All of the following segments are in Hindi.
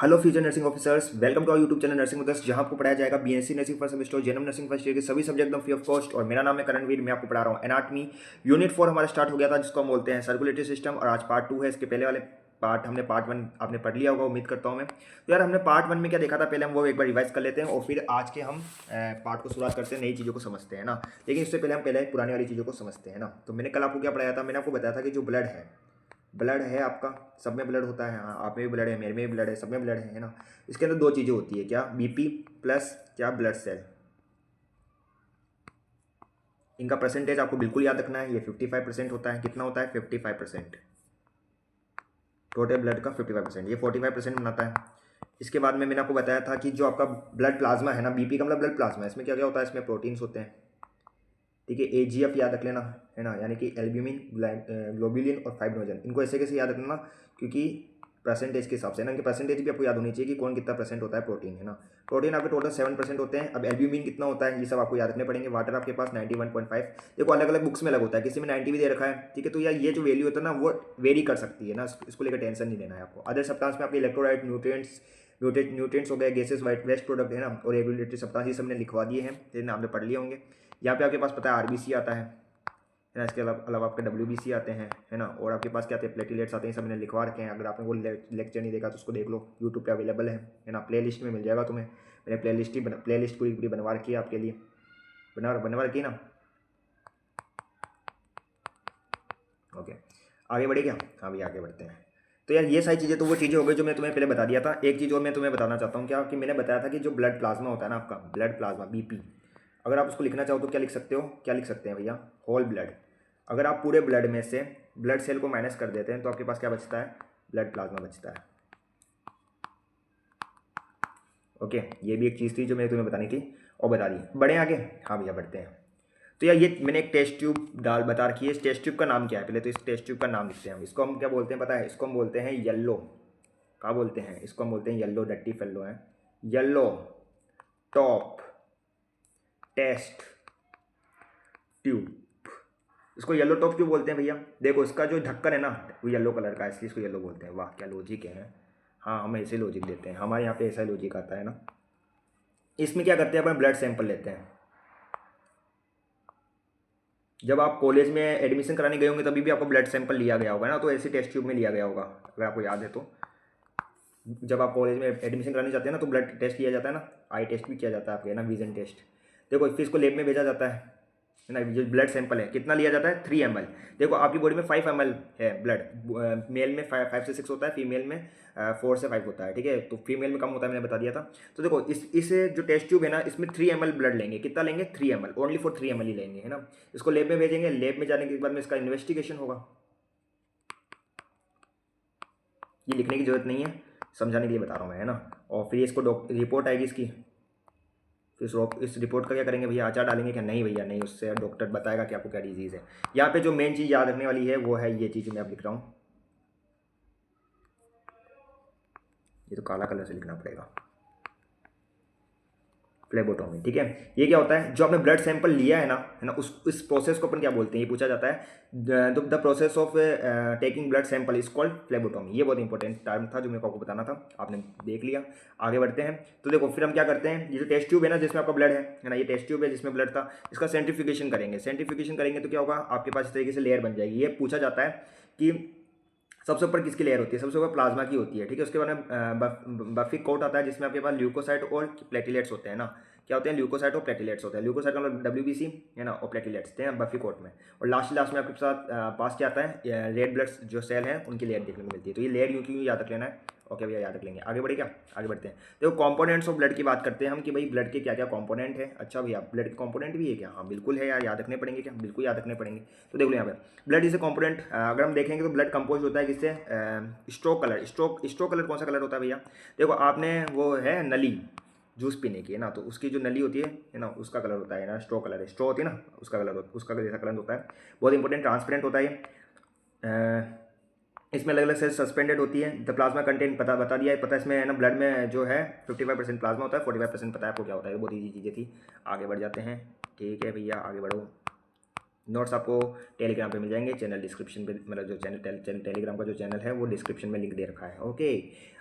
Hello future nursing officers, welcome to our YouTube channel nursing with, जहां आपको पढ़ाया जाएगा BSc nursing first semester, GNM nursing first year के सभी सब्जेक्ट एकदम फ्री ऑफ कॉस्ट। और मेरा नाम है करणवीर, मैं आपको पढ़ा रहा हूँ एनाटमी। यूनिट 4 हमारा स्टार्ट हो गया था, जिसको हम बोलते हैं सर्कुलेटरी सिस्टम, और आज पार्ट 2 है। इसके पहले वाले पार्ट हमने पार्ट 1 आपने पढ़ लिया होगा, उम्मीद करता हूँ मैं। तो यार हमने पार्ट 1 में क्या देखा था, पहले हम वो एक बार रिवाइज कर लेते हैं और फिर आज के हम पार्ट को शुरुआत करते हैं, नई चीज़ों को समझते हैं ना। लेकिन इससे पहले हम पहले पुरानी वाली चीज़ों को समझते हैं ना। तो मैंने कल आपको क्या पढ़ाया था, मैंने आपको बताया था कि जो ब्लड है आपका, सब में ब्लड होता है। हाँ, आप में भी ब्लड है, मेरे में भी ब्लड है, सब में ब्लड है ना। इसके अंदर दो चीज़ें होती है, क्या बीपी प्लस क्या ब्लड सेल। इनका परसेंटेज आपको बिल्कुल याद रखना है। ये 55% होता है। कितना होता है? 55%। टोटल ब्लड का 55%, ये 45% बनाता है। इसके बाद में मैंने आपको बताया था कि जो आपका ब्लड प्लाज्मा है ना, बीपी का मतलब ब्लड प्लाज्मा, इसमें क्या क्या होता है, इसमें प्रोटीन्स होते हैं। ठीक है, एजीएफ याद रख लेना, है ना, यानी कि एल्ब्यूमिन, ग्लोबुलिन और फाइब्रिनोजन। इनको ऐसे कैसे याद रखना, क्योंकि परसेंटेज के हिसाब से ना, इनके परसेंटेज भी आपको याद होनी चाहिए कि कौन कितना परसेंट होता है प्रोटीन, है ना। प्रोटीन आपके टोटल 7% होते हैं। अब एल्ब्यूमिन कितना होता है, ये सब आपको याद रखने पड़ेंगे। वाटर आपके पास 91.5। देखो अलग अलग बुक्स में अलग होता है, किसी में 90 भी दे रखा है। ठीक है, तो यार ये जो वैल्यू होता है ना, वो वेरी कर सकती है ना, इसको लेकर टेंशन नहीं लेना है आपको। अदर सब्सटेंस में आपके इलेक्ट्रोलाइट, न्यूट्रिएंट्स हो गए, गैसेस, वाइट वेस्ट प्रोडक्ट, है ना, और रेगुलेटरी सब्सटेंस, ये सब ने लिखवा दिए हैं, ये नाम आपने पढ़ लिए होंगे। यहाँ पे आपके पास पता है आरबीसी आता है ना, इसके अलावा आपके डब्ल्यूबीसी आते हैं, है ना, और आपके पास क्या आते हैं, प्लेटिलेट्स आते हैं। सब मैंने लिखवा रखे हैं। अगर आपने वो लेक्चर नहीं देखा तो उसको देख लो, यूट्यूब पे अवेलेबल है ना, प्ले लिस्ट में मिल जाएगा तुम्हें। मैंने प्ले लिस्ट पूरी पूरी बनवा रखी है आपके लिए, बनवा रखी है ना। ओके, आगे बढ़े क्या? हाँ भैया, आगे बढ़ते हैं। तो यार ये सारी चीज़ें तो वो चीज़ें हो गई जो मैं तुम्हें पहले बता दिया था। एक चीज़ और मैं तुम्हें बताना चाहता हूँ, क्या कि मैंने बताया था कि जो ब्लड प्लाज्मा होता है ना आपका, ब्लड प्लाज्मा बीपी, अगर आप उसको लिखना चाहो तो क्या लिख सकते हो, क्या लिख सकते हैं भैया, होल ब्लड। अगर आप पूरे ब्लड में से ब्लड सेल को माइनस कर देते हैं तो आपके पास क्या बचता है, ब्लड प्लाज्मा बचता है। ओके, ये भी एक चीज़ थी जो मैं तुम्हें बतानी थी और बता दी। बढ़े आगे? हाँ भैया बढ़ते हैं। तो यार ये मैंने एक टेस्ट ट्यूब बता रखी है। इस टेस्ट ट्यूब का नाम क्या है, पहले तो इस टेस्ट ट्यूब का नाम लिखते हैं हम। इसको हम क्या बोलते हैं पता है? इसको हम बोलते हैं येल्लो। क्या बोलते हैं? इसको हम बोलते हैं येल्लो, डट्टी फेल्लो है। Yellow top test tube. इसको येलो टॉप क्यों बोलते हैं भैया? देखो इसका जो ढक्कन है ना, वो येलो कलर का है, इसलिए इसको येलो बोलते हैं। वाह क्या लॉजिक है। हाँ, हम ऐसे लॉजिक देते हैं, हमारे यहाँ पे ऐसा लॉजिक आता है ना। इसमें क्या करते हैं, अपन ब्लड सैंपल लेते हैं। जब आप कॉलेज में एडमिशन कराने गए होंगे तभी भी आपको ब्लड सैंपल लिया गया होगा ना, तो ऐसे टेस्ट ट्यूब में लिया गया होगा, अगर आपको याद है तो। जब आप कॉलेज में एडमिशन कराने जाते हैं ना, तो ब्लड टेस्ट किया जाता है ना, आई टेस्ट भी किया जाता है आपके ना, विजन टेस्ट। देखो फिर इसको लैब में भेजा जाता है ना। जो ब्लड सैंपल है कितना लिया जाता है, 3 ml। देखो आपकी बॉडी में 5 ml है ब्लड, मेल में 5 से 6 होता है, फीमेल में 4 से 5 होता है। ठीक है, तो फीमेल में कम होता है, मैंने बता दिया था। तो देखो इस जो टेस्ट ट्यूब है ना, इसमें 3 ml ब्लड लेंगे। कितना लेंगे? 3 ml, ओनली फॉर 3 ml ही लेंगे, है ना। इसको लैब में भेजेंगे, लैब में जाने के बाद में इसका इन्वेस्टिगेशन होगा। ये लिखने की जरूरत नहीं है, समझाने के लिए बता रहा हूँ मैं, है ना। और फिर इसको रिपोर्ट आएगी इसकी। फिर इस रिपोर्ट का क्या करेंगे भैया, आचार डालेंगे क्या? नहीं भैया नहीं, उससे डॉक्टर बताएगा कि आपको क्या डिजीज़ है। यहाँ पे जो मेन चीज़ याद रखने वाली है वो है ये चीज़ मैं अब लिख रहा हूँ। ये तो काला कलर से लिखना पड़ेगा, फ्लेबोटॉमी। ठीक है, ये क्या होता है, जो आपने ब्लड सैंपल लिया है ना, उस इस प्रोसेस को अपन क्या बोलते हैं, ये पूछा जाता है। The process of taking blood sample is called phlebotomy. ये बहुत इंपॉर्टेंट टर्म था जो मेरे को आपको बताना था, आपने देख लिया। आगे बढ़ते हैं। तो देखो फिर हम क्या करते हैं, ये जो टेस्ट ट्यूब है ना जिसमें आपका ब्लड है ना, ये टेस्ट ट्यूब है जिसमें ब्लड था, इसका सेंट्रीफ्यूगेशन करेंगे। सेंट्रीफ्यूगेशन करेंगे तो क्या होगा, आपके पास इस तरीके से लेयर बन जाएगी। ये पूछा जाता है कि सबसे ऊपर किसकी लेयर होती है, सबसे ऊपर प्लाज्मा की होती है। ठीक है, उसके बाद में बफी कोट आता है जिसमें आपके पास ल्यूकोसाइट और प्लेटिलेट्स होते हैं ना। क्या होते हैं? ल्यूकोसाइट और प्लेटिलेट्स होते हैं। ल्यूकोसाइट का मतलब डब्ल्यूबीसी, है ना, और प्लेटिलेट्स हैं बफी कोट में। और लास्ट में आपके साथ पास क्या आता है, रेड ब्लड जो सेल हैं उनकी लेयर देखने को मिलती है। तो ये लेयर यूँ क्यों याद रख लेना है। ओके भैया याद रख लेंगे। आगे बढ़े क्या? आगे बढ़ते हैं। देखो कंपोनेंट्स ऑफ ब्लड की बात करते हैं हम कि भाई ब्लड के क्या क्या कंपोनेंट है। अच्छा भैया ब्लड के कंपोनेंट भी है क्या? हाँ बिल्कुल है यार, याद रखने पड़ेंगे क्या? बिल्कुल याद रखने पड़ेंगे। तो देख लो यहाँ पे ब्लड इज ए कंपोनेंट। अगर हम देखेंगे तो ब्लड कंपोज होता है किससे, स्ट्रोक कलर। स्ट्रोक कलर कौन सा कलर होता है भैया? देखो आपने वो है नली, जूस पीने की, है ना, तो उसकी जो नली होती है ना, उसका कलर होता है ना, स्ट्रो कलर है, स्ट्रो होती है ना, उसका कलर उसका जैसा कलर होता है। बहुत इंपॉर्टेंट, ट्रांसपेरेंट होता है। इसमें अलग अलग सेल्स सस्पेंडेड होती है। द प्लाज्मा कंटेंट बता दिया है, पता है इसमें, है ना, ब्लड में जो है 55% प्लाज्मा होता है, 45% पता है आपको क्या होता है। बहुत ईजी चीज़ें थी। आगे बढ़ जाते हैं। ठीक है भैया आगे बढ़ो। नोट्स आपको टेलीग्राम पे मिल जाएंगे, चैनल डिस्क्रिप्शन पे, मतलब जो टेलीग्राम का जो चैनल है वो डिस्क्रिप्शन में लिंक दे रखा है। ओके,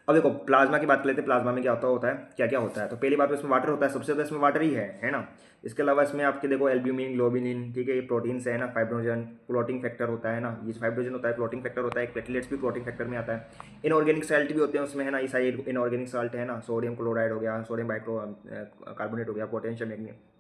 अब देखो प्लाज्मा की बात कर लेते हैं। प्लाज्मा में क्या होता है, क्या क्या होता है। तो पहली बात तो इसमें वाटर होता है, सबसे ज़्यादा इसमें वाटर ही है ना। इसके अलावा इसमें आपके देखो एल्ब्यूमिन, ग्लोबिनिन, ठीक है, ये प्रोटीन्स है ना, फाइब्रोजन, क्लोटिंग फैक्टर होता है ना, ये फाइब्रोजन होता है, क्लोटिंग फैक्टर होता है, प्लेटलेट्स भी क्लोटिंग फैक्टर में आता है। इनऑर्गेनिक साल्ट भी होते हैं उसमें है ना, ये सारी इनऑर्गेनिक साल्ट है ना, सोडियम क्लोराइड हो गया, सोडियम बाइक्रो कार्बोनेट हो गया, पोटेशियम,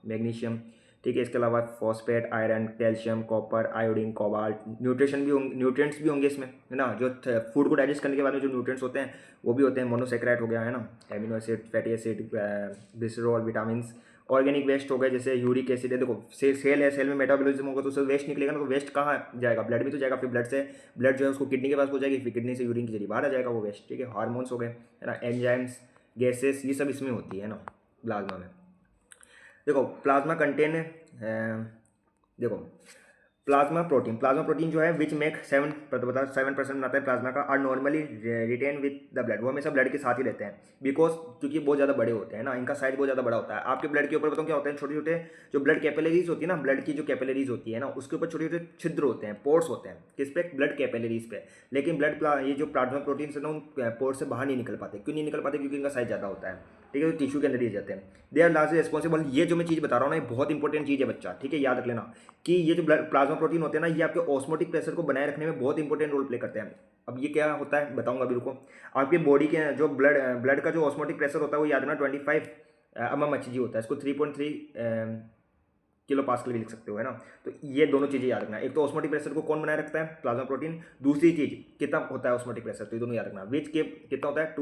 मैग्नीशियम, ठीक है। इसके अलावा phosphate, iron, calcium, copper, iodine, cobalt, nutrients भी होंगे इसमें है ना। जो फूड को डाइजेस्ट करने के बाद में जो न्यूट्रिएंट्स होते हैं वो भी होते हैं। मोनोसेक्राइड हो गया है ना, amino acid, fatty acid, glycerol, vitamins. Organic waste हो गए जैसे यूरिक एसिड है। देखो सेल है, सेल में मेटाबॉलिज्म होगा तो उससे वेस्ट निकलेगा ना, तो वेस्ट कहाँ जाएगा, ब्लड में तो जाएगा, फिर ब्लड जो है उसको किडनी के पास हो जाएगी, फिर किडनी से यूरिन के जरिए बाहर आ जाएगा वो वेस्ट, ठीक है। हार्मोन्स हो गए है ना, एंजाइम्स, गैसेस, ये सब इसमें होती है ना प्लाज्मा में। देखो प्लाज्मा कंटेन देखो प्लाज्मा प्रोटीन जो है विच मेक 7% बनाता है प्लाज्मा का, are normally retain with the blood, वो हमेशा ब्लड के साथ ही रहते हैं। बिकॉज क्योंकि बहुत ज़्यादा बड़े होते हैं ना, इनका साइज बहुत ज़्यादा बड़ा होता है। आपके ब्लड के ऊपर बताऊँ क्या होता है, छोटे छोटे जो ब्लड कैपिलरीज होती है ना, ब्लड की जो कैपिलरीज होती है ना, उसके ऊपर छोटे छोटे छिद्र होते हैं, पोर्स होते हैं, किस पे, ब्लड कैपिलरीज पे। लेकिन ये जो प्लाज्मा प्रोटीन है ना, उन पोर्स से बाहर नहीं निकल पाते। क्यों नहीं निकल पाते, क्योंकि इनका साइज ज़्यादा होता है, ठीक है, तो टिश्यू के अंदर ही जाते हैं। दे आर लार्जली रिस्पॉन्सिबल, ये जो मैं चीज़ बता रहा हूँ ना, ये बहुत इंपॉर्टेंट चीज़ है बच्चा, ठीक है, याद रख लेना कि ये जो प्लाज्मा प्रोटीन होते हैं ना, ये आपके ऑस्मोटिक प्रेशर को बनाए रखने में बहुत इंपॉर्टेंट रोल प्ले करते हैं। अब ये क्या होता है बताऊंगा अभी, रुको। आपके बॉडी के जो ब्लड का जो ऑस्मोटिक प्रेशर होता है वो याद रखना 25 mmHg होता है। इसको 3.3 किलो पास्कल भी लिख सकते हो, है ना। तो ये दोनों चीज़ें याद रखना। एक तो ऑस्मोटिक प्रेशर को कौन बनाए रखता है, प्लाज्मा प्रोटीन। दूसरी चीज़ कितना होता है ऑस्मोटिक प्रेशर, तो ये दोनों याद रखना। विच के कितना होता है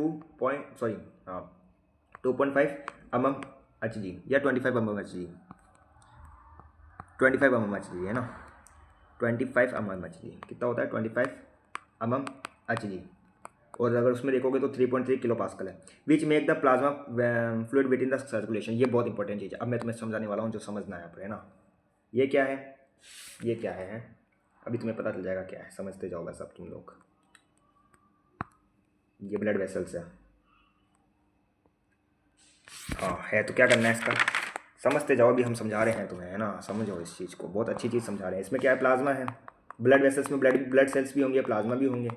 2.5 mmHg या 25 mmHg, 25 mmHg है ना, 25 mmHg कितना होता है 25 mmHg। और अगर उसमें देखोगे तो 3.3 किलो पास्कल है। Which make the plasma fluid with in the circulation, ये बहुत इंपॉर्टेंट चीज़ है। अब मैं तुम्हें समझाने वाला हूँ जो समझना है यहाँ पर, है ना। ये क्या है, ये क्या है, अभी तुम्हें पता चल जाएगा क्या है, समझते जाओगे सब तुम लोग। ये ब्लड वेसल्स है, हाँ है। तो क्या करना है इसका, समझते जाओ, अभी हम समझा रहे हैं तुम्हें, है ना, समझो इस चीज़ को, बहुत अच्छी चीज़ समझा रहे हैं। इसमें क्या है, प्लाज्मा है, ब्लड वेसल्स में ब्लड सेल्स भी होंगे, प्लाज्मा भी होंगे,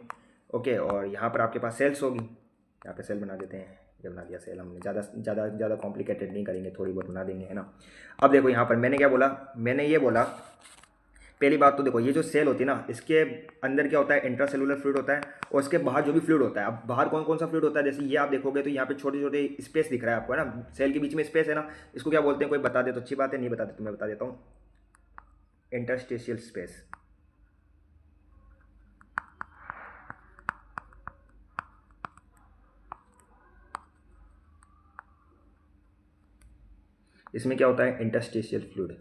ओके। और यहाँ पर आपके पास सेल्स होगी, यहाँ पे सेल बना देते हैं, ये बना दिया सेल हमने, ज़्यादा कॉम्प्लिकेटेड नहीं करेंगे, थोड़ी बहुत बना देंगे, है ना। अब देखो यहाँ पर मैंने क्या बोला, मैंने ये बोला, पहली बात तो देखो ये जो सेल होती है ना, इसके अंदर क्या होता है, इंट्रासेलुलर फ्लूइड होता है, और इसके बाहर जो भी फ्लूइड होता है। अब बाहर कौन कौन सा फ्लूइड होता है, जैसे ये आप देखोगे तो यहाँ पे छोटे छोटे स्पेस दिख रहा है आपको, है ना, सेल के बीच में स्पेस है ना, इसको क्या बोलते हैं, कोई बता दे तो अच्छी बात है, नहीं बता दे तो मैं बता देता हूँ, इंटरस्टेशियल स्पेस। इसमें क्या होता है, इंटरस्टेशियल फ्लूइड।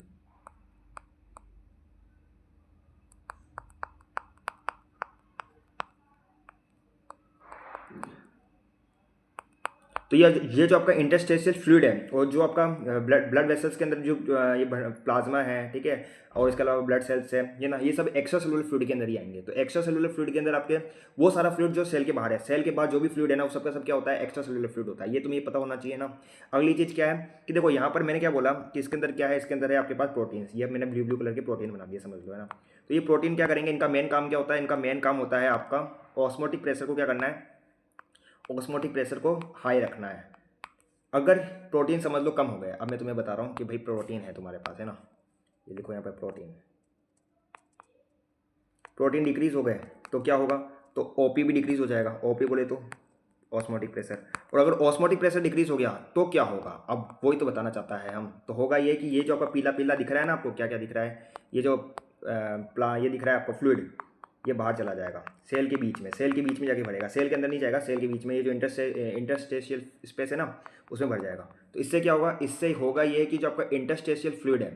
तो ये जो आपका इंटरस्टेशियल फ्लूइड है, और जो आपका ब्लड वेसल्स के अंदर जो ये प्लाज्मा है, ठीक है, और इसके अलावा ब्लड सेल्स है, ये ना, ये सब एक्स्ट्रा सेलुलर फ्लूइड के अंदर ही आएंगे। तो एक्स्ट्रा सेलुलर फ्लूइड के अंदर आपके वो सारा फ्लूइड जो सेल के बाहर है, सेल के बाद जो भी फ्लूइड है ना, वो सबका सब क्या होता है, एक्स्ट्रा सेलुलर फ्लूइड होता है। ये तुम्हें पता होना चाहिए ना। अगली चीज़ क्या है कि देखो यहाँ पर मैंने क्या बोला कि इसके अंदर क्या है, इसके अंदर है आपके पास प्रोटीन्स। ये मैंने ब्लू कलर के प्रोटीन बना दिया, समझ लो, है ना। तो ये प्रोटीन क्या करेंगे, इनका मेन काम क्या होता है, इनका मेन काम होता है आपका ऑस्मोटिक प्रेशर को क्या करना है, ऑस्मोटिक प्रेशर को हाई रखना है। अगर प्रोटीन समझ लो कम हो गया, अब मैं तुम्हें बता रहा हूँ कि भाई प्रोटीन है तुम्हारे पास, है ना, ये देखो यहाँ पर प्रोटीन डिक्रीज हो गए तो क्या होगा, तो ओपी भी डिक्रीज हो जाएगा। ओपी बोले तो ऑस्मोटिक प्रेशर। और अगर ऑस्मोटिक प्रेशर डिक्रीज हो गया तो क्या होगा, अब वही तो बताना चाहता है हम। तो होगा ये कि ये जो आपका पीला पीला दिख रहा है ना, आपको क्या क्या दिख रहा है, ये जो ये दिख रहा है आपको फ्लूइड, ये बाहर चला जाएगा सेल के बीच में, सेल के बीच में जाके भरेगा, सेल के अंदर नहीं जाएगा, सेल के बीच में ये जो इंटरस्टेशियल स्पेस है ना, उसमें भर जाएगा। तो इससे क्या होगा, इससे होगा ये कि जो आपका इंटरस्टेशियल फ्लूइड है,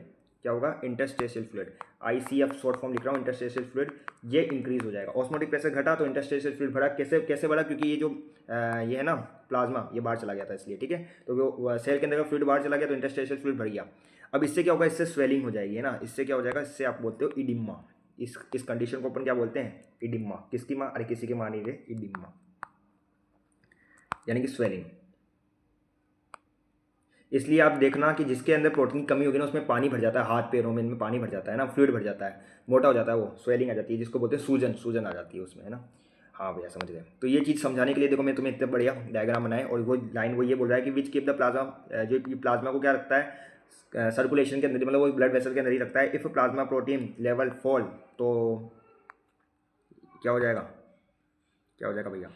क्या होगा, interstitial fluid, ICF short form लिख रहा हूँ, इंटरस्टेशियल फ्लूइड, ये इंक्रीज हो जाएगा। ऑस्मोटिक प्रेशर घटा तो इंटरस्टेशियल फ्लूइड बढ़ा। कैसे बढ़ा, क्योंकि ये जो ये है ना प्लाज्मा, ये बाहर चला गया था इसलिए, ठीक है। तो वो सेल के अंदर का फ्लूइड बाहर चला गया तो इंटरस्टेशियल फ्लूइड बढ़ गया। अब इससे क्या होगा, इससे स्वेलिंग हो जाएगी, है ना, इससे क्या हो जाएगा, इससे आप बोलते हो इडिमा। इस कंडीशन को अपन क्या बोलते हैं, इडिमा। किसकी माँ, अरे किसी की माँ नहीं रे, इडिमा यानी कि स्वेलिंग। इसलिए आप देखना कि जिसके अंदर प्रोटीन की कमी होगी ना उसमें पानी भर जाता है, हाथ पैरों में इनमें पानी भर जाता है ना, फ्लूइड भर जाता है, मोटा हो जाता है, वो स्वेलिंग आ जाती है, जिसको बोलते हैं सूजन, सूजन आ जाती है उसमें, है ना। हाँ भैया समझ गए। तो ये चीज़ समझाने के लिए देखो मैं तुम्हें इतना बढ़िया डायग्राम बनाए, और वो लाइन वो ये बोल रहा है कि विच कीप द प्लाज्मा, जो प्लाज्मा को क्या रखता है सर्कुलेशन के अंदर, मतलब वो ब्लड वेसल के अंदर ही रखता है। If plasma protein level fall, तो क्या हो जाएगा, क्या हो जाएगा भैया,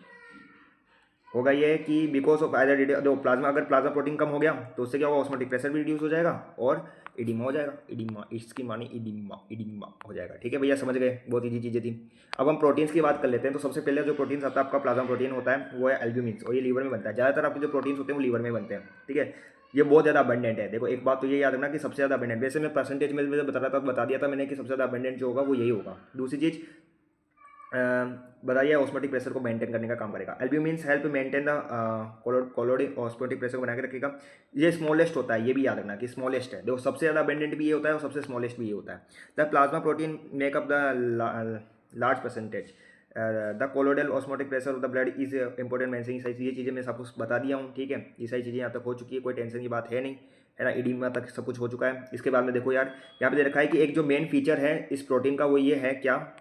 होगा ये कि बिकॉज ऑफ आइदर दो प्लाज्मा, अगर प्लाज्मा प्रोटीन कम हो गया तो उससे क्या होगा, ऑस्मोटिक प्रेशर भी रिड्यूस हो जाएगा और इडिमा हो जाएगा, इडिमा, इसकी मानी इडिमा, इडिमा हो जाएगा। ठीक है भैया समझ गए, बहुत ईजी चीज़ें थी। अब हम प्रोटीन्स की बात कर लेते हैं। तो सबसे पहले जो प्रोटीन्स आता है आपका प्लाज्मा प्रोटीन होता है वो है एल्ब्यूमिन, और ये लीवर में बनता है। ज़्यादातर आपके जो प्रोटीन्स होते हैं वो लीवर में बनते हैं। ठीक है, ये बहुत ज़्यादा अबंडेंट है। देखो एक बात तो ये याद रखना कि सबसे ज़्यादा अबंडेंट, वैसे मैं परसेंटेज में बता रहा था, बता दिया था मैंने कि सबसे ज़्यादा अबंडेंट जो होगा वो यही होगा। दूसरी चीज़ बताइए ऑस्मोटिक प्रेशर को मेंटेन करने का काम करेगा। Albumins help maintain the colloid osmotic pressure को बना के रखेगा। ये स्मॉलेस्ट होता है, ये भी याद रखना कि स्मॉलेस्ट है। देखो सबसे ज़्यादा अबेंडेंट भी ये होता है और सबसे स्मॉलेस्ट भी ये होता है। The plasma protein make up the large percentage, the colloidal osmotic pressure of the blood is important मेंसिंग। सारी ये चीज़ें मैं सबको बता दिया हूँ। ठीक है, ये सारी चीज़ें यहाँ तक हो चुकी है, कोई टेंशन की बात है नहीं, है ना। इडीमा तक सब कुछ हो चुका है। इसके बाद में देखो यार, यहाँ पे दे रखा है कि एक जो मेन फीचर है इस प्रोटीन का वो ये है क्या,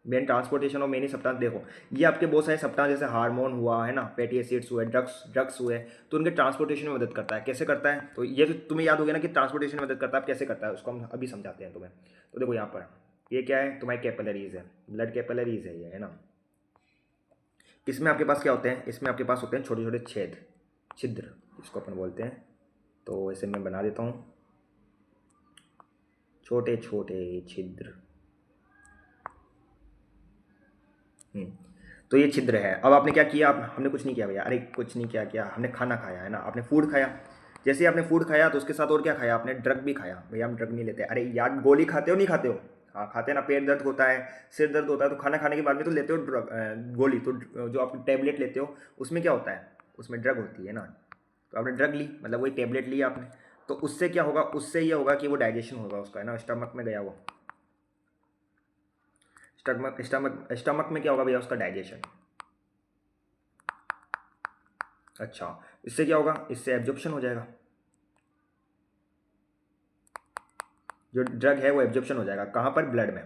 main transportation of many substance. देखो ये आपके बहुत सारे सब्सटेंस जैसे हार्मोन हुआ, है ना, फैटी एसिड्स हुए, ड्रग्स हुए, तो उनके ट्रांसपोर्टेशन में मदद करता है। कैसे करता है, तो ये तो तुम्हें याद हो गया ना कि ट्रांसपोर्टेशन में मदद करता है। अब कैसे करता है उसको हम अभी समझाते हैं तुम्हें। तो देखो यहाँ पर ये क्या है, तुम्हारी कैपिलरीज है, ब्लड कैपिलरीज है ये, है ना। इसमें आपके पास क्या होते हैं, इसमें आपके पास होते हैं छोटे छोटे छेद, छिद्र इसको अपन बोलते हैं। तो ऐसे मैं बना देता हूँ, छोटे छोटे छिद्र। तो ये छिद्र है। अब आपने क्या किया, हमने कुछ नहीं किया भैया, अरे कुछ नहीं किया, हमने खाना खाया, है ना, आपने फूड खाया। जैसे ही आपने फूड खाया तो उसके साथ और क्या खाया आपने, ड्रग भी खाया। भैया हम ड्रग नहीं लेते, अरे यार गोली खाते हो नहीं खाते हो, हाँ खाते हैं ना। पेट दर्द होता है, सिर दर्द होता है, तो खाना खाने के बाद में तो लेते हो ड्रग, गोली। तो जो आप टैबलेट लेते हो उसमें क्या होता है, उसमें ड्रग होती है ना। तो आपने ड्रग ली, मतलब वही टैबलेट ली आपने, तो उससे क्या होगा, उससे ये होगा कि वो डाइजेशन होगा उसका, है ना, स्टमक में गया वो, स्टमक स्टमक स्टमक में क्या होगा भैया, उसका डाइजेशन। अच्छा, इससे क्या होगा, इससे एब्जॉर्प्शन हो जाएगा, जो ड्रग है वो एब्जॉर्प्शन हो जाएगा। कहाँ पर, ब्लड में,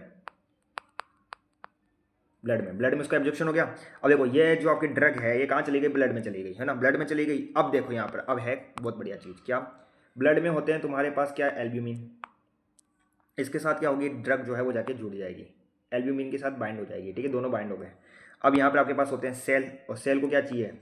ब्लड में उसका एब्जॉर्प्शन हो गया। अब देखो ये जो आपकी ड्रग है ये कहाँ चली गई, ब्लड में चली गई, है ना, ब्लड में चली गई। अब देखो यहाँ पर अब है बहुत बढ़िया चीज़, क्या, ब्लड में होते हैं तुम्हारे पास क्या, एल्ब्यूमिन। इसके साथ क्या होगी, ड्रग जो है वो जाके जुड़ जाएगी, एल्ब्यूमिन के साथ बाइंड हो जाएगी। ठीक है, दोनों बाइंड हो गए। अब यहाँ पर आपके पास होते हैं सेल, और सेल को क्या चाहिए,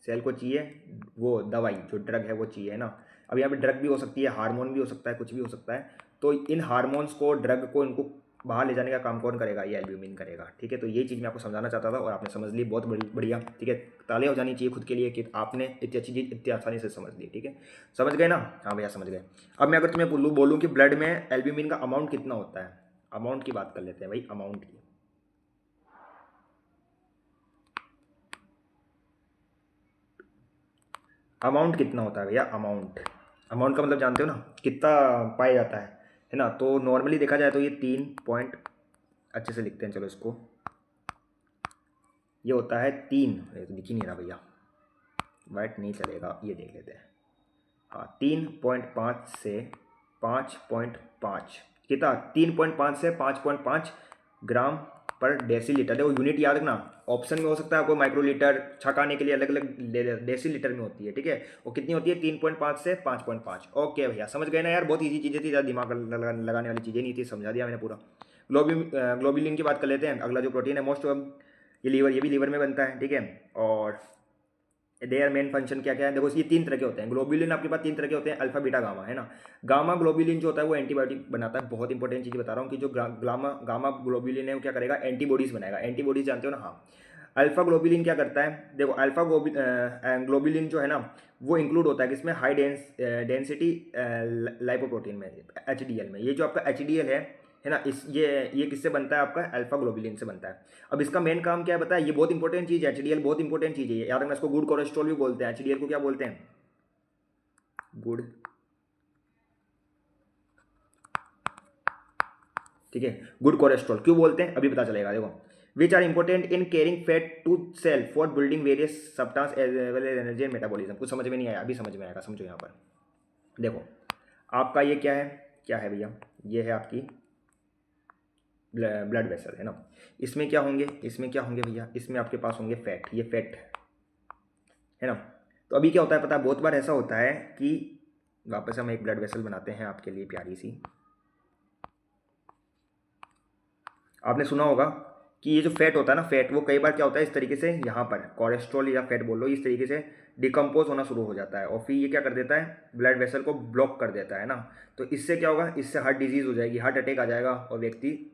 सेल को चाहिए वो दवाई, जो ड्रग है वो चाहिए, है ना। अब यहाँ पे ड्रग भी हो सकती है, हार्मोन भी हो सकता है, कुछ भी हो सकता है। तो इन हार्मोन्स को, ड्रग को, इनको बाहर ले जाने का काम कौन करेगा, ये एल्ब्यूमिन करेगा। ठीक है, तो ये चीज़ मैं आपको समझाना चाहता था और आपने समझ ली, बहुत बढ़िया। ठीक है, ताली हो जानी चाहिए खुद के लिए कि आपने इतनी अच्छी चीज़ इतनी आसानी से समझ ली। ठीक है, समझ गए ना, हाँ भैया समझ गए। अब मैं अगर तुम्हें बोलूँ कि ब्लड में एल्ब्यूमिन का अमाउंट कितना होता है, अमाउंट की बात कर लेते हैं भाई, अमाउंट की। अमाउंट कितना होता है भैया, अमाउंट, अमाउंट का मतलब जानते हो ना, कितना पाया जाता है ना। तो नॉर्मली देखा जाए तो ये 3 पॉइंट, अच्छे से लिखते हैं चलो इसको, ये होता है 3, ये तो दिख ही नहीं रहा भैया, वाइट नहीं चलेगा, ये देख लेते हैं। हाँ, 3.5 से 5.5, कितना, 3.5 से 5.5 ग्राम पर डेसीलीटर। देखो यूनिट याद रखना, ऑप्शन में हो सकता है आपको माइक्रोलीटर, छकाने के लिए अलग अलग डेसीलीटर में होती है। ठीक है, वो कितनी होती है, 3.5 से 5.5। ओके भैया समझ गए ना यार, बहुत ईजी चीज़ें थी, ज़्यादा दिमाग लगाने वाली चीज़ें नहीं थी, समझा दिया मैंने पूरा। ग्लोबुलिन की बात कर लेते हैं, अगला जो प्रोटीन है मोस्ट, ये लीवर, ये भी लीवर में बनता है। ठीक है, और देयर मेन फंक्शन क्या क्या है, देखो ये 3 तरह के होते हैं ग्लोबुलिन, आपके पास 3 तरह के होते हैं, अल्फा बीटा गामा, है ना। गामा ग्लोबुलिन जो होता है वो एंटीबायोटिक बनाता है। बहुत इंपॉर्टेंट चीज़ बता रहा हूँ कि जो गामा ग्लोबुलिन है वो क्या करेगा, एंटीबॉडीज बनाएगा। एंटीबॉडीज जानते हो ना, हाँ। अल्फा ग्लोबुलिन क्या करता है, देखो अल्फा ग्लोबुलिन जो है ना वो इंक्लूड होता है कि इसमें हाई डेंसिटी लाइपोप्रोटीन में, एचडीएल में। ये जो आपका एचडीएल है ना, इस ये किससे बनता है, आपका अल्फा ग्लोबुलिन से बनता है। अब इसका मेन काम क्या है बताया, ये बहुत इंपॉर्टेंट चीज़ है, एचडीएल बहुत इंपॉर्टेंट चीज़ है, याद रखना इसको गुड कोलेस्ट्रॉल भी बोलते हैं। एचडीएल को क्या बोलते हैं, गुड, ठीक है, गुड कोलेस्ट्रॉल क्यों बोलते हैं अभी पता चलेगा। देखो, which are important in carrying fat to cell for building various substance as well as energy and metabolism. कुछ समझ में नहीं आया, अभी समझ में आएगा, समझो यहाँ पर। देखो आपका ये क्या है भैया, ये है आपकी ब्लड वेसल है ना। इसमें क्या होंगे, भैया, इसमें आपके पास होंगे फैट, ये फैट है ना। तो अभी क्या होता है पता है, बहुत बार ऐसा होता है कि वापस हम एक ब्लड वेसल बनाते हैं आपके लिए प्यारी सी। आपने सुना होगा कि ये जो फैट होता है ना, फैट, वो कई बार क्या होता है इस तरीके से, यहाँ पर कोलेस्ट्रॉल या फैट बोल लो, इस तरीके से डिकम्पोज होना शुरू हो जाता है और फिर ये क्या कर देता है, ब्लड वेसल को ब्लॉक कर देता है ना। तो इससे क्या होगा, इससे हार्ट डिजीज़ हो जाएगी, हार्ट अटैक आ जाएगा और व्यक्ति,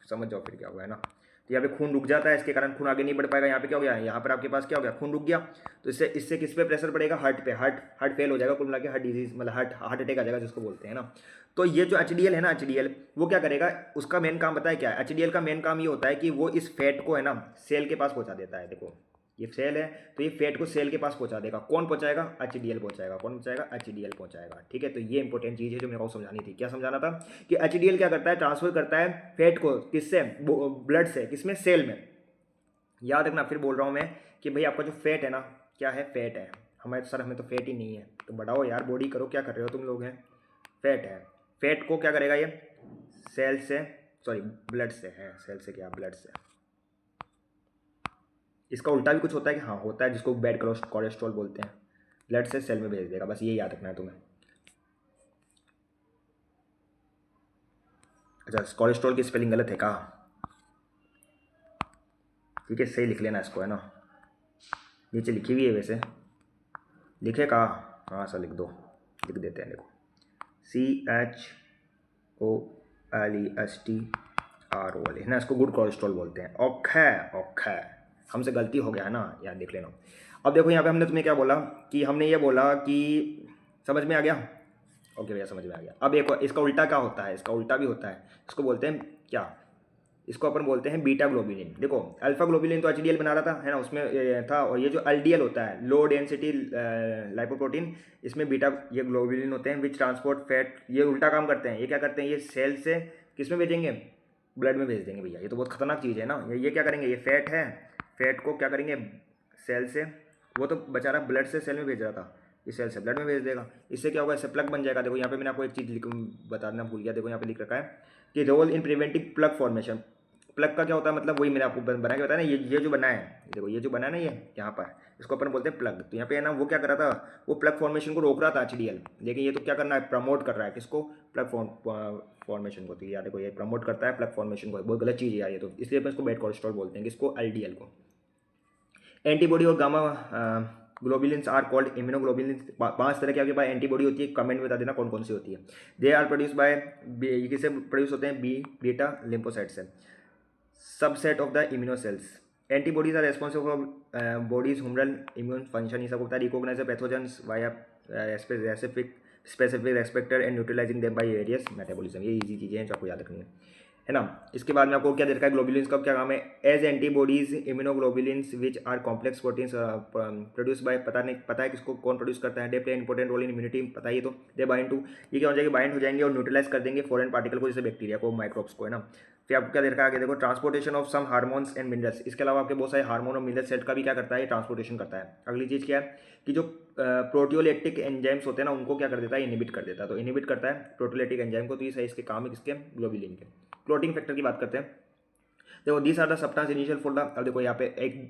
समझ जाओ फिर क्या होगा, है ना। तो यहाँ पे खून रुक जाता है, इसके कारण खून आगे नहीं बढ़ पाएगा। यहाँ पे क्या हो गया, यहाँ पर आपके पास क्या हो गया, खून रुक गया। तो इससे इससे किस पे प्रेशर पड़ेगा, हार्ट पे, हार्ट फेल हो जाएगा, कुल मिला के हार्ट डिजीज, मतलब हार्ट अटैक आ जाएगा जिसको बोलते हैं ना। तो ये जो एचडीएल है ना, एचडीएल वो क्या करेगा, उसका मेन काम पता है क्या है, एचडीएल का मेन काम ये होता है कि वो इस फैट को है ना सेल के पास पहुंचा देता है। देखो ये सेल है, तो ये फैट को सेल के पास पहुंचा देगा। कौन पहुंचाएगा, एचडीएल पहुंचाएगा। कौन पहुंचाएगा, एचडीएल पहुंचाएगा। ठीक है, तो ये इंपॉर्टेंट चीज़ है जो मेरे को समझानी थी। क्या समझाना था कि एचडीएल क्या करता है, ट्रांसफर करता है फैट को, किससे, ब्लड से, किसमें, सेल में। याद रखना, फिर बोल रहा हूँ मैं कि भाई आपका जो फैट है ना, क्या है, फैट है। हमारे सर हमें तो फैट ही नहीं है, तो बढ़ाओ यार, बॉडी करो, क्या कर रहे हो तुम लोग हैं। फैट है, फैट को क्या करेगा ये, सेल से, सॉरी ब्लड से है, सेल से क्या, ब्लड से। इसका उल्टा भी कुछ होता है कि, हाँ होता है, जिसको बैड कोलेस्ट्रॉल बोलते हैं, ब्लड से सेल में भेज देगा। बस ये याद रखना है तुम्हें। अच्छा, कोलेस्ट्रॉल की स्पेलिंग गलत है कहा, ठीक है, सही लिख लेना इसको, है ना। नीचे लिखी हुई है वैसे, लिखे कहा, हाँ सर लिख दो, लिख देते हैं। देखो CHOLESTROL है ना, इसको गुड कोलेस्ट्रॉल बोलते हैं। ओके ओके, हमसे गलती हो गया है ना यार, देख लेना। अब देखो यहाँ पे हमने तुम्हें क्या बोला, कि हमने ये बोला कि, समझ में आ गया, ओके भैया समझ में आ गया। अब एक इसका उल्टा क्या होता है, इसका उल्टा भी होता है, इसको बोलते हैं क्या, इसको अपन बोलते हैं बीटा ग्लोबुलिन। देखो अल्फा ग्लोबुलिन तो एचडीएल बना रहा था, है ना, उसमें था। और ये जो एलडीएल होता है, लो डेंसिटी लाइपोप्रोटीन, इसमें बीटा ये ग्लोबुलिन होते हैं विच ट्रांसपोर्ट फैट। ये उल्टा काम करते हैं, ये क्या करते हैं, ये सेल से किस में भेजेंगे, ब्लड में भेज देंगे भैया। ये तो बहुत खतरनाक चीज़ है ना। ये क्या करेंगे, ये फैट है, फैट को क्या करेंगे, सेल से, वो तो बेचारा ब्लड से सेल में भेज रहा था, इस सेल से ब्लड में भेज देगा। इससे क्या होगा, इससे प्लग बन जाएगा। देखो यहाँ पे मैंने आपको एक चीज़ बताना भूल गया, देखो यहाँ पे लिख रखा है कि role in preventing plug formation. Plug का क्या होता है, मतलब वही मैंने आपको बना के बताया ना, ये जो बना है, देखो ये जो बना है ना, ये यहाँ पर, इसको अपन बोलते हैं प्लग। तो यहाँ पे है ना, वो क्या कर रहा था, वो प्लग फॉर्मेशन को रोक रहा था एचडीएल, लेकिन ये तो क्या करना है, प्रमोट कर रहा है, किसको, प्लग फॉर्मेशन को। तो यार देखो ये प्रमोट करता है प्लग फॉर्मेशन को, बहुत गलत चीज़ है यार ये तो, इसलिए अपन इसको बैड कोलेस्ट्रॉल बोलते हैं, किसको, एलडीएल को। एंटीबॉडी और gamma globulins are called immunoglobulins. 5 तरह की आपके पास एंटीबॉडी होती है, कमेंट में बता देना कौन कौन सी होती है। दे आर प्रोड्यूस बाय, किससे प्रोड्यूस होते हैं, बीटा लिम्फोसाइट से, subset of the immuno cells. Antibodies are responsible for bodies humoral immune function. ये सब होता है, recognise pathogens via specific receptor and neutralising them by various metabolism. ये इजी चीज़ें हैं जो आपको याद रखनी है ना। इसके बाद में आपको क्या दे रखा है, ग्लोबुलिन्स का क्या काम है, as antibodies immunoglobulins which are complex proteins produce by, पता है किसको, कौन प्रोड्यूस करता है, they play important role in immunity, पता ही तो। दे बाइंड टू, ये क्या हो जाएगी, बाइंड हो जाएंगे और न्यूट्रलाइज कर देंगे फॉरेन पार्टिकल को, जैसे बैक्टीरिया को, माइक्रोब्स को, है ना। फिर आपको क्या दे रखा है आगे, देखो transportation of some hormones and minerals. इसके अलावा आपके बहुत सारे हार्मोन और मिनरल सेट का भी क्या करता है, ये ट्रांसपोर्टेशन करता है। अगली चीज़ क्या है कि जो प्रोटियोलेक्टिक एंजाइम्स होते हैं ना, उनको क्या कर देता है, इनिबिट कर देता है। तो इनिबिट करता है प्रोटियोलेक्टिक एंजाइम को, तो ये सही इसके काम है, किसके, ग्लोबुलिन के। क्लोटिंग फैक्टर की बात करते हैं। देखो this are the substance initial for the, अब देखो यहाँ पे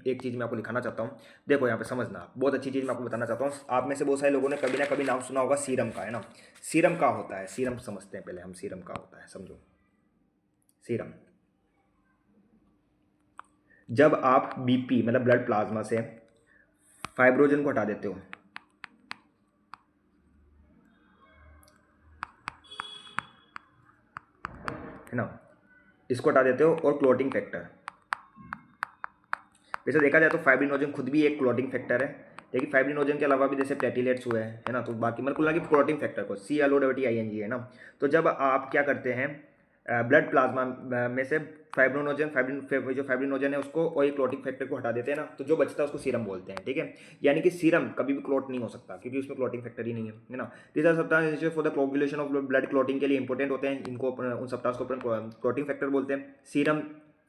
एक चीज़ मैं आपको दिखाना चाहता हूँ। देखो यहाँ पे समझना, बहुत अच्छी चीज़ मैं आपको बताना चाहता हूँ। आप में से बहुत सारे लोगों ने कभी ना कभी नाम सुना होगा सीरम का, है ना। सीरम का होता है, सीरम समझते हैं पहले हम, सीरम का होता है, समझो। सीरम, जब आप बीपी मतलब ब्लड प्लाज्मा से फाइब्रोजन को हटा देते हो, है ना, इसको हटा देते हो, और क्लोटिंग फैक्टर, वैसे देखा जाए तो फाइब्रिनोजन खुद भी एक क्लोटिंग फैक्टर है, लेकिन फाइब्रिनोजन के अलावा भी जैसे प्लेटिलेट्स हुए हैं, है ना, तो बाकी मतलब कुल क्लोटिंग फैक्टर को CLOTING, है ना। तो जब आप क्या करते हैं, ब्लड प्लाज्मा में से जो फाइब्रिनोजन है उसको और एक क्लोटिंग फैक्टर को हटा देते हैं ना, तो जो बचता है उसको सीरम बोलते हैं, ठीक है। यानी कि सीरम कभी भी क्लोट नहीं हो सकता, क्योंकि उसमें क्लोटिंग फैक्टर ही नहीं है ना। This are substance for the coagulation of blood, clotting के लिए इंपॉर्टेंट होते हैं, इनको उन सब्सटेंस को क्लोटिंग फैक्टर बोलते हैं। Serum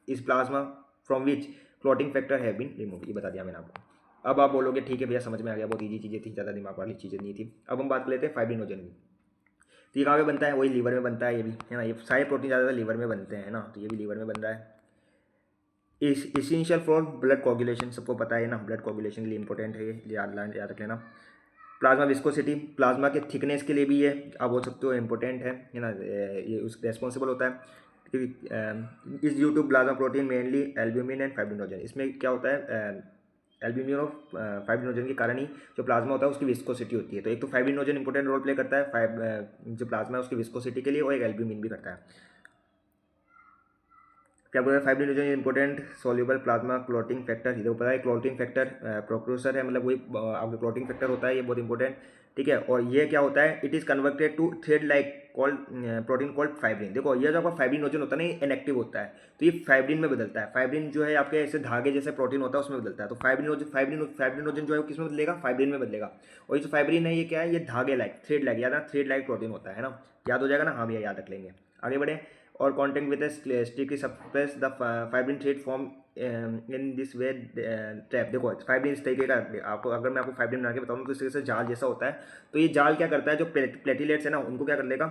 is plasma from which clotting factor have been remove, ये बता दिया मैंने आपको। अब आप बोलोगे ठीक है भैया समझ में आ गया, बहुत ईजी चीज़ें थी, ज़्यादा दिमाग वाली चीज़ें नहीं थी। अब हम बात कर लेते हैं फाइब्रिनोजन की। तो ये कहाँ पे बनता है, वही लीवर में बनता है, ये भी है ना, ये सारे प्रोटीन ज़्यादातर लीवर में बनते हैं ना, तो ये भी लीवर में बन रहा है। इसेंशियल फॉर ब्लड कोगुलेशन, सबको पता है ना, ब्लड कोगुलेशन के लिए इंपॉर्टेंट है, ये याद रख लेना। प्लाज्मा विस्कोसिटी, प्लाज्मा के थिकनेस के लिए भी ये आप बोल सकते हो इम्पोर्टेंट है ना, ये उस रेस्पॉन्सिबल होता है। Is due to plasma protein mainly albumin and fibrinogen, इसमें क्या होता है, एल्ब्यूमिन और फाइब्रिनोजन के कारण ही जो प्लाज्मा होता है उसकी विस्कोसिटी होती है। तो एक तो फाइब्रिनोजन इंपॉर्टेंट रोल प्ले करता है जो प्लाज्मा है उसकी विस्कोसिटी के लिए, और एक एल्ब्यूमिन भी करता है। क्या बोलते हैं, fibrinogen important soluble plasma clotting factor, इधर पता है क्लॉटिंग फैक्टर प्रोक्यूसर है, मतलब वही आपका क्लॉटिंग फैक्टर होता है, ये बहुत इंपॉर्टेंट, ठीक है। और ये क्या होता है, it is converted to thread like called protein called fibrin. देखो ये जो आपका फाइब्रिनोजन होता है ना, ये इनएक्टिव होता है, तो ये फाइब्रिन में बदलता है। फाइब्रिन जो है आपके ऐसे धागे जैसे प्रोटीन होता है उसमें बदलता है, तो फाइब्रिनोजन जो है वो किस में बदलेगा, फाइब्रिन में बदलेगा। और ये जो फाइब्रिन है ये क्या है, ये धागे लाइक थ्रेड लाइक, याद ना, थ्रेड लाइक प्रोटीन होता है ना, याद हो जाएगा ना, हाँ भैया याद रख लेंगे। आगे बढ़े, और contact with sticky surface the fibrin thread form in this way trap. देखो फाइब्रिन इस तरीके का, आपको अगर मैं आपको फाइब्रिन बना के बताऊँ तो इस तरीके से जाल जैसा होता है। तो ये जाल क्या करता है, जो प्लेटिलेट्स है ना उनको क्या कर लेगा,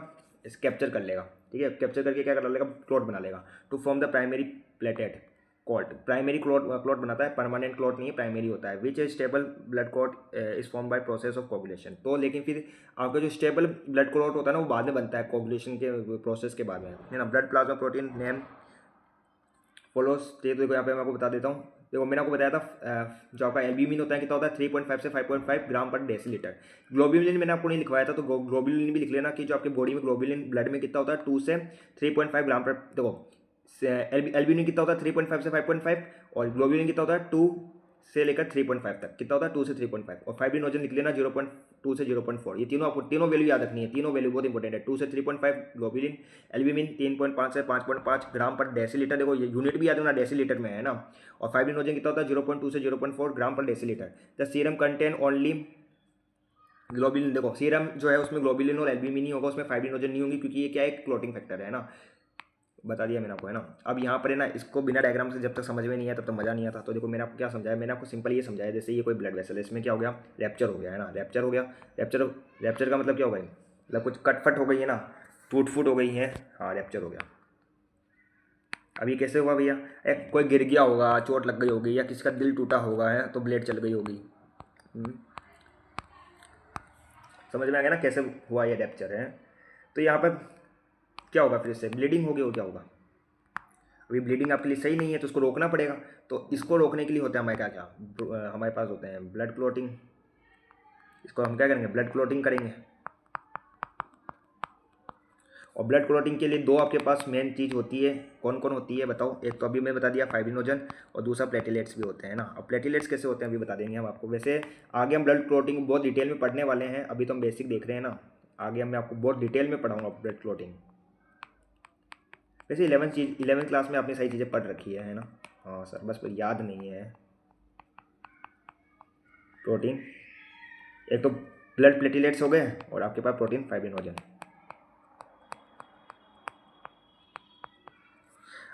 कैप्चर कर लेगा, ठीक है, कैप्चर करके क्या कर लेगा, क्लॉट बना लेगा, to form the primary platelet clot. Primary clot बनाता है, परमानेंट क्लॉट नहीं है, प्राइमरी होता है। Which is stable blood clot is form by process of coagulation. तो लेकिन फिर आपका जो स्टेबल ब्लड क्लॉट होता है ना वो बाद में बनता है, कोगुलेशन के प्रोसेस के बाद में, है ना। Blood plasma protein name follows, देखो यहाँ पे मैं आपको बता देता हूँ। देखो मैंने आपको बताया था जो आपका एल्ब्यूमिन होता है कितना होता है, 3.5 से 5.5 ग्राम पर डेसीलीटर। ग्लोब्यूलिन मैंने आपको नहीं लिखवाया था, तो ग्लोब्यूलिन भी लिख लेना कि जो आपके बॉडी में ग्लोब्यूलिन ब्लड में कितना होता है, 2 से 3.5 ग्राम पर। देखो एल्ब्यूमिन कितना होता है, 3.5 से 5.5, और ग्लोब्यूलिन कितना होता है, 2 से लेकर 3.5 तक, कितना होता है, 2 से 3.5। और फाइब्रिनोजन लिख लेना 0.2 से 0.4। ये तीनों आपको तीनों वैल्यू याद रखनी है, तीनों वैल्यू बहुत इंपॉर्टेंट है। 2 से 3.5 ग्लोब्यूलिन, एल्ब्यूमिन 3.5 से 5.5 ग्राम पर डेसीलीटर। देखो ये यूनिट भी याद रखना, डेसीलीटर में है ना। और फाइब्रिनोजन कितना होता है, 0.2 से 0.4 ग्राम पर decilitre. The serum contain only globulin. देखो सीरम जो है उसमें ग्लोबुलिन और एल्ब्यूमिन ही होगा, उसमें फाइब्रिनोजन नहीं होंगी, क्योंकि ये क्या है, एक क्लोटिंग फैक्टर है ना, बता दिया मैंने आपको, है ना। अब यहाँ पर है ना, इसको बिना डायग्राम से जब तक समझ में नहीं आया तब तक मजा नहीं आता। तो देखो मैंने आपको क्या समझाया, मैंने आपको सिंपल ये समझाया, जैसे ये कोई ब्लड वेसल है, इसमें क्या हो गया, रैप्चर हो गया, है ना, रैप्चर हो गया। रैप्चर का मतलब क्या हो गया, मतलब कुछ कटफट हो गई है ना, टूट फूट हो गई है, हाँ रैप्चर हो गया। अब ये कैसे हुआ भैया, कोई गिर गया होगा, चोट लग गई होगी, या किसी का दिल टूटा होगा, है तो ब्लेड चल गई होगी। समझ में आ गया ना कैसे हुआ ये रैप्चर है। तो यहाँ पर क्या होगा, फिर से ब्लीडिंग होगी, और क्या होगा, अभी ब्लीडिंग आपके लिए सही नहीं है तो उसको रोकना पड़ेगा। तो इसको रोकने के लिए होता है हमारे क्या क्या, हमारे पास होते हैं ब्लड क्लॉटिंग। इसको हम क्या करेंगे, ब्लड क्लॉटिंग करेंगे। और ब्लड क्लॉटिंग के लिए दो आपके पास मेन चीज़ होती है, कौन कौन होती है बताओ। एक तो अभी मैं बता दिया फाइब्रिनोजन, और दूसरा प्लेटिलेट्स भी होते हैं ना। अब प्लेटिलेट्स कैसे होते हैं अभी बता देंगे हम आपको। वैसे आगे हम ब्लड क्लॉटिंग बहुत डिटेल में पढ़ने वाले हैं, अभी तो हम बेसिक देख रहे हैं ना, आगे मैं आपको बहुत डिटेल में पढ़ाऊँगा ब्लड क्लॉटिंग। वैसे 11वीं क्लास में आपने सारी चीज़ें पढ़ रखी है ना। हाँ सर, बस याद नहीं है। प्रोटीन, एक तो ब्लड प्लेटिलेट्स हो गए, और आपके पास प्रोटीन फाइब्रिनोजन।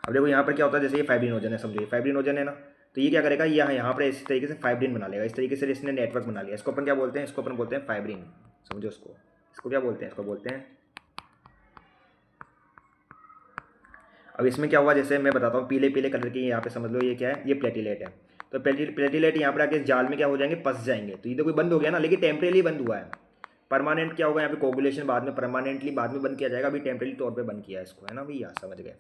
अब देखो यहाँ पर क्या होता है, जैसे ये फाइब्रिनोजन है, समझो ये फाइब्रिनोजन है ना, तो ये क्या करेगा, ये यहाँ पर इस तरीके से फाइब्रिन बना लेगा, इस तरीके से इसने नेटवर्क बना लिया। इसको अपन क्या बोलते हैं, इसको अपन बोलते हैं फाइब्रिन, समझो इसको क्या बोलते हैं, इसको बोलते हैं। अब इसमें क्या हुआ, जैसे मैं बताता हूँ, पीले पीले कलर की यहाँ पे समझ लो ये क्या है, ये प्लेटिलेट है। तो प्लेटिलेट यहाँ पर आके इस जाल में क्या हो जाएंगे, फंस जाएंगे। तो ये तो कोई बंद हो गया ना, लेकिन टेम्परेली बंद हुआ है। परमानेंट क्या होगा यहाँ पे, कोगुलेशन बाद में परमानेंटली बाद में बंद किया जाएगा, अभी टेम्परेरी तौर पे बंद किया है इसको, है ना भैया, समझ गए।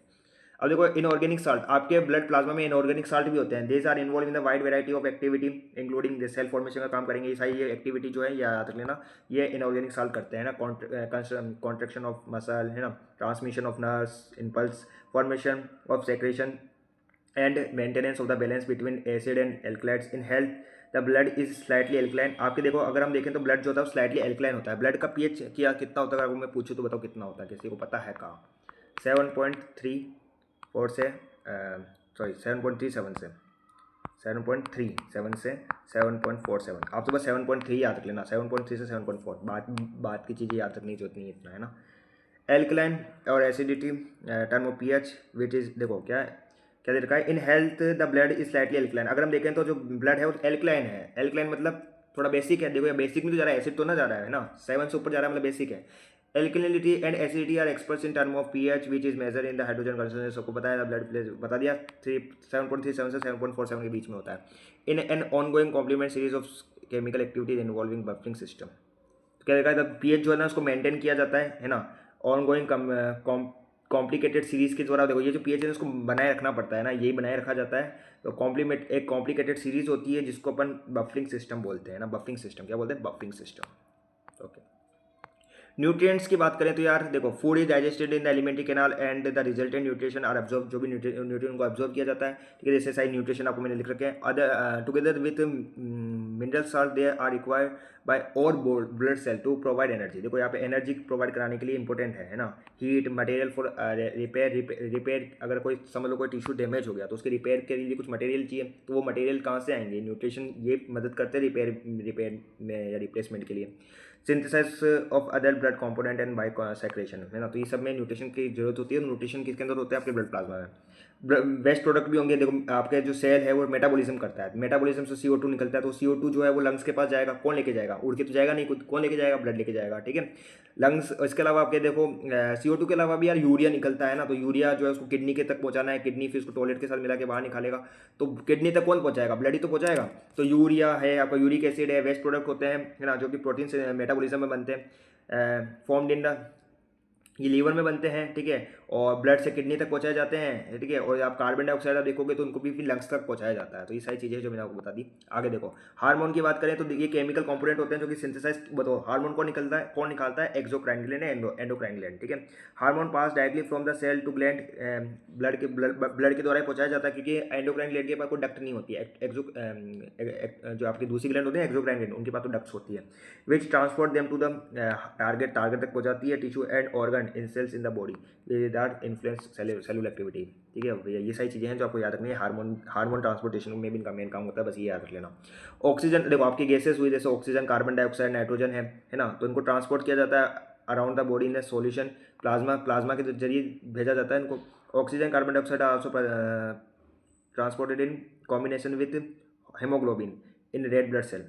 अब देखो इनऑर्गेनिक साल्ट, आपके ब्लड प्लाज्मा में इनऑर्गेनिक साल्ट भी होते हैं। These are involve in the wide variety of activity including cell formation का काम करेंगे, ये सारी ये एक्टिविटी जो है याद रख लेना, ये इनऑर्गेनिक साल्ट करते हैं ना। कॉन्ट्रेक्शन ऑफ मसल, है ना, transmission of nerves impulse, formation of secretion and maintenance of the balance between acid and alkaloids in health. The blood is slightly alkaline. आपके देखो अगर हम देखें तो ब्लड जो होता है वो स्लाइटली एल्कलाइन होता है। ब्लड का पीएच क्या कितना होता है, अगर मैं पूछूँ तो बताओ कितना होता है, किसी को पता है कहाँ। 7.34 से 7.37 से 7.37 से 7.47। आप तो बस 7.3 याद रख लेना, 7.3 से 7.4, बात की चीज़ें याद रखनी जरूरत नहीं है इतना, है ना। एल्कलाइन और acidity term of pH which is, देखो क्या है, क्या दे रखा है, इन health the blood is slightly alkaline. अगर हम देखें तो जो ब्लड है वो एल्कलाइन है। एल्कलाइन मतलब थोड़ा बेसिक है, देखो या बेसिक में तो जा रहा है, एसिड तो ना जा रहा है ना, 7 से ऊपर जा रहा है मतलब बेसिक है। Alkalinity and acidity are express in term of pH which is measure in the hydrogen concentration. सबको पता है, ब्लड प्लेस बता दिया, 7.37 से 7.47 के बीच में होता है। In an ongoing complement series of chemical activities involving buffering system. तो क्या देखा है, पीएच जो है ना उसको मेंटेन किया जाता है ना, ऑन गोइंग कॉम्प्लिकेटेड सीरीज के द्वारा। देखो ये जो पीएच है उसको बनाए रखना पड़ता है ना, यही बनाए रखा जाता है। तो एक कॉम्प्लिकेटेड सीरीज होती है जिसको अपन बफरिंग सिस्टम बोलते हैं ना, बफरिंग सिस्टम क्या बोलते हैं, बफरिंग सिस्टम। ओके, न्यूट्रिएंट्स की बात करें तो यार देखो, food is digested in the alimentary canal and the resultant nutrition are absorb. जो भी न्यूट्रिएंट को अब्जॉर्ब किया जाता है, ठीक है, जैसे साइड न्यूट्रिशन आपको मैंने लिख रखे हैं। Other together with mineral salt they are required by our blood cell to provide energy. देखो यहाँ पे एनर्जी प्रोवाइड कराने के लिए इंपॉर्टेंट है ना, हीट मटेरियल फॉर रिपेयर। अगर कोई समझ लो कोई टिश्यू डैमेज हो गया तो उसके रिपेयर के लिए कुछ मटेरियल चाहिए, तो वो मटेरियल कहाँ से आएंगे, न्यूट्रिशन ये मदद करते हैं रिपेयर में या रिप्लेसमेंट के लिए। Synthesis of other blood component and biosecretion है ना, तो ये सब में न्यूट्रिशन की जरूरत होती है। न्यूट्रिशन किसके अंदर होता है, आपके ब्लड प्लाज्मा में। वेस्ट प्रोडक्ट भी होंगे, देखो आपके जो सेल है वो मेटाबॉलिज्म करता है, मेटाबॉलिज्म से CO2 निकलता है, तो CO2 जो है वो लंग्स के पास जाएगा, कौन लेके जाएगा, उड़ के तो जाएगा नहीं, कौन लेके जाएगा, ब्लड लेके जाएगा, ठीक है, लंग्स। इसके अलावा आपके देखो CO2 के अलावा भी यार यूरिया निकलता है ना, तो यूरिया जो है उसको किडनी के तक पहुंचाना है, किडनी फिर उसको टॉयलेट के साथ मिला के बाहर निकालेगा, तो किडनी तक कौन पहुंचाएगा, ब्लड ही तो पहुंचाएगा। तो यूरिया है, आपका यूरिक एसिड है, वेस्ट प्रोडक्ट होते हैं है ना, जो कि प्रोटीन से मेटाबॉलिज्म में बनते हैं, फॉर्म्ड इन द, ये लीवर में बनते हैं, ठीक है, और ब्लड से किडनी तक पहुंचाए जाते हैं, ठीक है, और आप कार्बन डाइऑक्साइड आप देखोगे तो उनको भी फिर लंग्स तक पहुंचाया जाता है। तो ये सारी चीज़ें जो मैंने आपको बता दी। आगे देखो, हार्मोन की बात करें तो ये केमिकल कंपोनेंट होते हैं जो कि सिंथेसाइज, बताओ हार्मोन कौन निकालता है, एक्सोक्राइन ग्लैंड है, एंडोक्राइन ग्लैंड, ठीक है। Hormone pass directly from the cell to gland, blood के द्वारा ही पहुंचाया जाता है, क्योंकि एंडोक्राइन ग्लैंड के पास कोई डक्ट नहीं होती है। जो आपकी दूसरी ग्लैंड होती है एक्सोक्राइन ग्लैंड, उनके पास तो डक्ट्स होती है, which transport them to the target तक पहुंचाती है, tissue and organ in cells in the body without influence cellular activity, ठीक है भैया। ये सारी चीज़ें हैं जो आपको याद रखनी है। हार्मोन ट्रांसपोर्टेशन में भी इनका मेन काम होता है, बस ये याद रख लेना। ऑक्सीजन, देखो आपकी गैसेस हुई जैसे ऑक्सीजन, कार्बन डाइऑक्साइड, नाइट्रोजन है ना, तो इनको ट्रांसपोर्ट किया जाता है around the body in the solution, plasma के जरिए भेजा जाता है इनको। Oxygen carbon dioxide are also transported in combination with haemoglobin in red blood cell.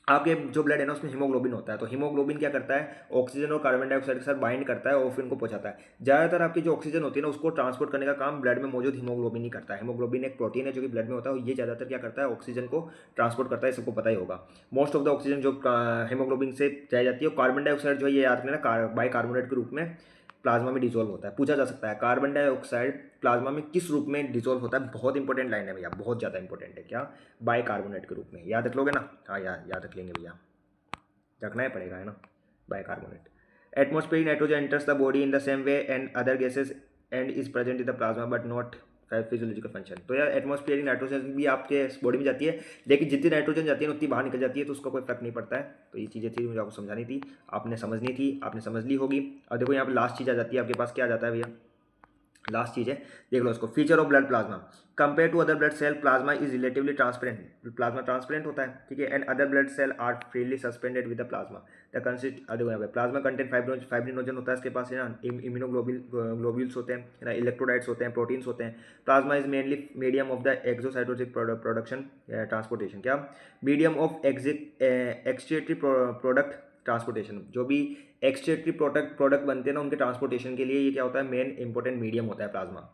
आपके जो ब्लड है ना उसमें हीमोग्लोबिन होता है, तो हीमोग्लोबिन क्या करता है, ऑक्सीजन और कार्बन डाइऑक्साइड के साथ बाइंड करता है और फिर इनको पहुंचाता है। ज़्यादातर आपकी जो ऑक्सीजन होती है ना उसको ट्रांसपोर्ट करने का काम ब्लड में मौजूद हीमोग्लोबिन ही करता है। हीमोग्लोबिन एक प्रोटीन है जो कि ब्लड में होता है, और ये ज़्यादातर क्या करता है, ऑक्सीजन को ट्रांसपोर्ट करता है, सबको पता ही होगा। मोस्ट ऑफ द ऑक्सीजन जो हीमोग्लोबिन से जाई जाती है। कार्बन डाइऑक्साइड जो है ये याद रखना बाइकार्बोनेट के रूप में प्लाज्मा में डिजोल्व होता है। पूछा जा सकता है कार्बन डाइऑक्साइड प्लाज्मा में किस रूप में डिजोल्व होता है, बहुत इंपॉर्टेंट लाइन है भैया, बहुत ज़्यादा इंपॉर्टेंट है। क्या, बाइकार्बोनेट के रूप में, याद रख लोगे ना, हाँ याद रख लेंगे भैया, रखना ही पड़ेगा है ना, bicarbonate. Atmospheric nitrogen enters the body in the same way and other gases and is present in the plasma but not physiological function. तो यार एटमॉस्फेरिक नाइट्रोजन भी आपके बॉडी में जाती है, लेकिन जितनी नाइट्रोजन जाती है उतनी बाहर निकल जाती है, तो उसका कोई फर्क नहीं पड़ता है। तो ये चीज़ें थी मुझे आपको समझानी थी, आपने समझनी थी, आपने समझ ली होगी। और देखो यहाँ पर लास्ट चीज़ आ जाती है आपके पास, क्या आ जाता है भैया, लास्ट चीज़ है, देख लो उसको। Feature of blood plasma compare to other blood cell, plasma is relatively transparent. Plasma transparent होता है, ठीक है, and other blood cell are freely suspended with the plasma. The consist, देखो यहाँ पे प्लाज्मा कंटेंट फाइब्रिनोजन होता है इसके पास है ना, इम्यूनोग्लोब्यूल्स होते हैं है ना, इलेक्ट्रोलाइट्स होते हैं, प्रोटीन्स होते हैं। Plasma is mainly medium of the exocytotic production transportation, क्या medium of excretory product transportation. जो भी एक्सक्रीटरी प्रोडक्ट बनते हैं ना उनके ट्रांसपोर्टेशन के लिए ये क्या होता है, मेन इंपॉर्टेंट मीडियम होता है प्लाज्मा,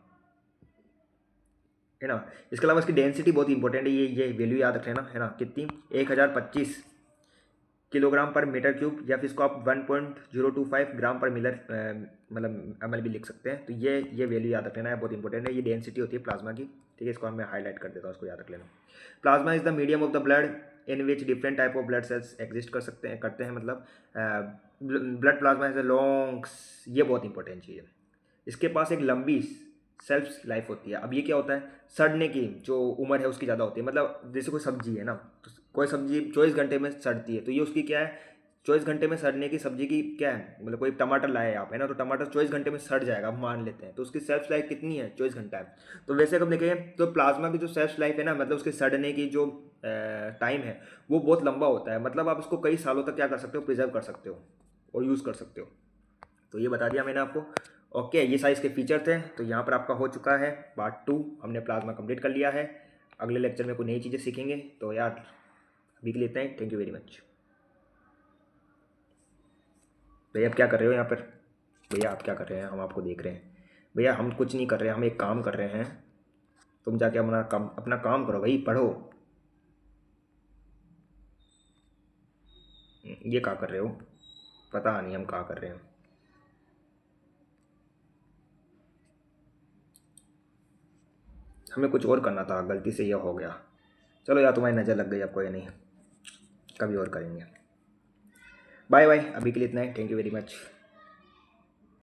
है ना। इसके अलावा इसकी डेंसिटी बहुत इंपॉर्टेंट है, ये वैल्यू याद रख लेना है ना, कितनी, 1025 किलोग्राम पर मीटर क्यूब, या फिर इसको आप 1.025 ग्राम पर मिलर मतलब ml भी लिख सकते हैं। तो ये वैल्यू याद रख लेना है, बहुत इंपॉर्टेंट है, ये डेंसिटी होती है प्लाज्मा की, ठीक है। इसको मैं हाईलाइट कर देता हूँ, इसको याद रख लेना। Plasma is the medium of the blood in which different type of blood cells exist करते हैं, मतलब blood plasma is a long, ये बहुत इंपॉर्टेंट चीज़ है, इसके पास एक लंबी सेल्फ लाइफ होती है। अब ये क्या होता है, सड़ने की जो उम्र है उसकी ज़्यादा होती है, मतलब जैसे कोई सब्जी है ना, तो कोई सब्जी 24 घंटे में सड़ती है, तो ये उसकी क्या है, 24 घंटे में सड़ने की सब्जी की क्या है, मतलब कोई टमाटर लाए आप है ना, तो टमाटर 24 घंटे में सड़ जाएगा, हम मान लेते हैं, तो उसकी सेल्फ लाइफ कितनी है, 24 घंटा है। तो वैसे अगर देखें तो प्लाज्मा की जो सेल्फ लाइफ है ना, मतलब उसके सड़ने की जो टाइम है वो बहुत लंबा होता है, मतलब आप उसको कई सालों तक क्या कर सकते हो, प्रिजर्व कर सकते हो और यूज़ कर सकते हो। तो ये बता दिया मैंने आपको। ओके, ये सारे इसके फीचर थे। तो यहाँ पर आपका हो चुका है पार्ट 2, हमने प्लाज्मा कंप्लीट कर लिया है। अगले लेक्चर में कोई नई चीज़ें सीखेंगे। तो यार अभी के लिए इतना ही। Thank you very much. भैया आप क्या कर रहे हो यहाँ पर? भैया आप क्या कर रहे हैं? हम आपको देख रहे हैं। भैया हम कुछ नहीं कर रहे हैं, हम एक काम कर रहे हैं। तुम जाके अपना काम करो भाई, पढ़ो। ये क्या कर रहे हो? पता नहीं हम क्या कर रहे हैं। हमें कुछ और करना था, गलती से यह हो गया। चलो यार, तुम्हारी नज़र लग गई, अब कोई नहीं, कभी और करेंगे। बाय बाय, अभी के लिए इतना ही। Thank you very much.